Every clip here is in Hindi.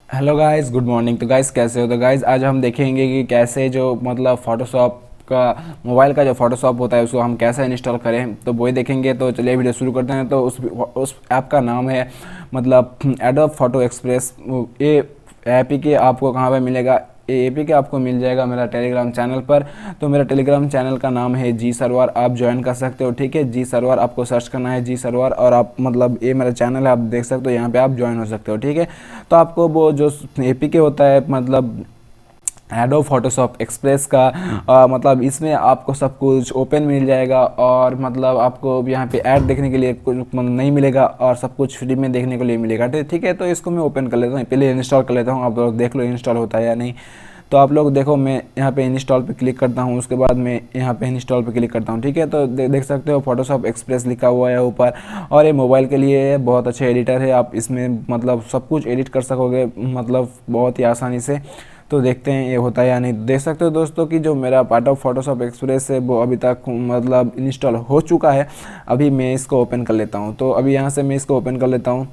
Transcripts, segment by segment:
Hello guys, good morning. तो गाइस कैसे हो? तो गाइस आज हम देखेंगे कि कैसे जो मतलब फोटोशॉप का मोबाइल का जो फोटोशॉप होता है उसको हम कैसे इंस्टॉल करें, तो वही देखेंगे। तो चलिए वीडियो शुरू करते हैं। तो उस ऐप का नाम है मतलब एडोब फोटो एक्सप्रेस। ये ऐप ही के आपको कहाँ पे मिलेगा? ये ऐप ही के आपको मिल जाएगा मेरा टेलीग्राम चैनल पर। तो मेरा टेलीग्राम चैनल का नाम है जी सरवार, आप ज्वाइन कर सकते हो। ठीक है, जी सरवार आपको सर्च करना है, जी सरवार, और आप मतलब ये मेरा चैनल है, आप देख सकते हो यहाँ पे, आप ज्वाइन हो सकते हो। ठीक है, तो आपको वो जो एपीके होता है मतलब एडोब फोटोशॉप एक्सप्रेस का मतलब इसमें आपको सब कुछ ओपन मिल जाएगा, और मतलब आपको यहाँ पे ऐड देखने के लिए कुछ मतलब नहीं मिलेगा, और सब कुछ फ्री में देखने के लिए मिलेगा। ठीक है, तो इसको मैं ओपन कर लेता हूँ, पहले इंस्टॉल कर लेता हूँ। आप लोग देख लो इंस्टॉल होता है या नहीं। तो आप लोग देखो, मैं यहाँ पे इंस्टॉल पे क्लिक करता हूँ, उसके बाद मैं यहाँ पे इंस्टॉल पे क्लिक करता हूँ। ठीक है, तो देख सकते हो फोटोशॉप एक्सप्रेस लिखा हुआ है ऊपर, और ये मोबाइल के लिए बहुत अच्छे एडिटर है। आप इसमें मतलब सब कुछ एडिट कर सकोगे मतलब बहुत ही आसानी से। तो देखते हैं ये होता है या नहीं। देख सकते हो दोस्तों कि जो मेरा पार्ट ऑफ फोटोशॉप एक्सप्रेस है वो अभी तक मतलब इंस्टॉल हो चुका है। अभी मैं इसको ओपन कर लेता हूँ। तो अभी यहाँ से मैं इसको ओपन कर लेता हूँ।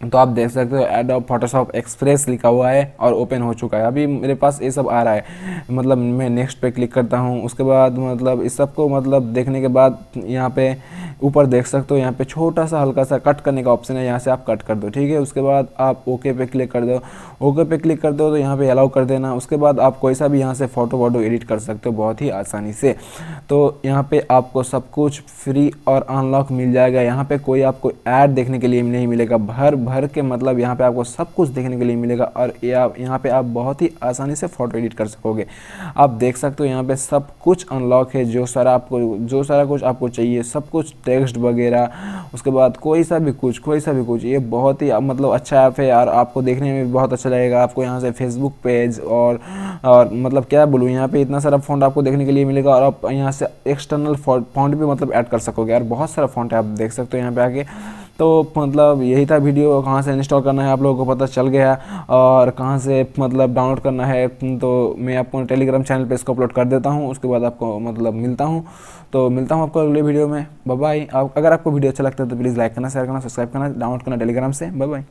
तो आप देख सकते हो एडोब फोटोशॉप एक्सप्रेस लिखा हुआ है और ओपन हो चुका है। अभी मेरे पास ये सब आ रहा है, मतलब मैं नेक्स्ट पे क्लिक करता हूँ। उसके बाद मतलब इस सब को मतलब देखने के बाद यहाँ पे ऊपर देख सकते हो, यहाँ पे छोटा सा हल्का सा कट करने का ऑप्शन है, यहाँ से आप कट कर दो। ठीक है, उसके बाद आप ओके पे क्लिक कर दो। ओके पे क्लिक कर दो तो यहाँ पे अलाउ कर देना। उसके बाद आप कोई सा भी यहाँ से फ़ोटो वोटो एडिट कर सकते हो बहुत ही आसानी से। तो यहाँ पे आपको सब कुछ फ्री और अनलॉक मिल जाएगा। यहाँ पे कोई आपको ऐड देखने के लिए नहीं मिलेगा, भर भर के मतलब यहाँ पे आपको सब कुछ देखने के लिए मिलेगा, और यहाँ पे आप बहुत ही आसानी से फ़ोटो एडिट कर सकोगे। आप देख सकते हो यहाँ पे सब कुछ अनलॉक है, जो सारा कुछ आपको चाहिए, सब कुछ टेक्स्ट वगैरह। उसके बाद कोई सा भी कुछ, ये बहुत ही मतलब अच्छा ऐप है यार, आपको देखने में भी बहुत अच्छा लगेगा। आपको यहाँ से फेसबुक पेज और मतलब क्या बोलूँ, यहाँ पे इतना सारा फ़ॉन्ट आपको देखने के लिए मिलेगा, और आप यहाँ से एक्सटर्नल फ़ॉन्ट भी मतलब ऐड कर सकोगे यार। बहुत सारा फ़ॉन्ट है, आप देख सकते हो यहाँ पे आके। तो मतलब यही था वीडियो, कहाँ से इंस्टॉल करना है आप लोगों को पता चल गया, और कहाँ से मतलब डाउनलोड करना है। तो मैं आपको टेलीग्राम चैनल पे इसको अपलोड कर देता हूँ, उसके बाद आपको मतलब मिलता हूँ। तो मिलता हूँ आपको अगले वीडियो में। Bye bye. अगर आपको वीडियो अच्छा लगता है तो प्लीज़ लाइक करना, शेयर करना, सब्सक्राइब करना, डाउनलोड करना टेलीग्राम से। Bye bye.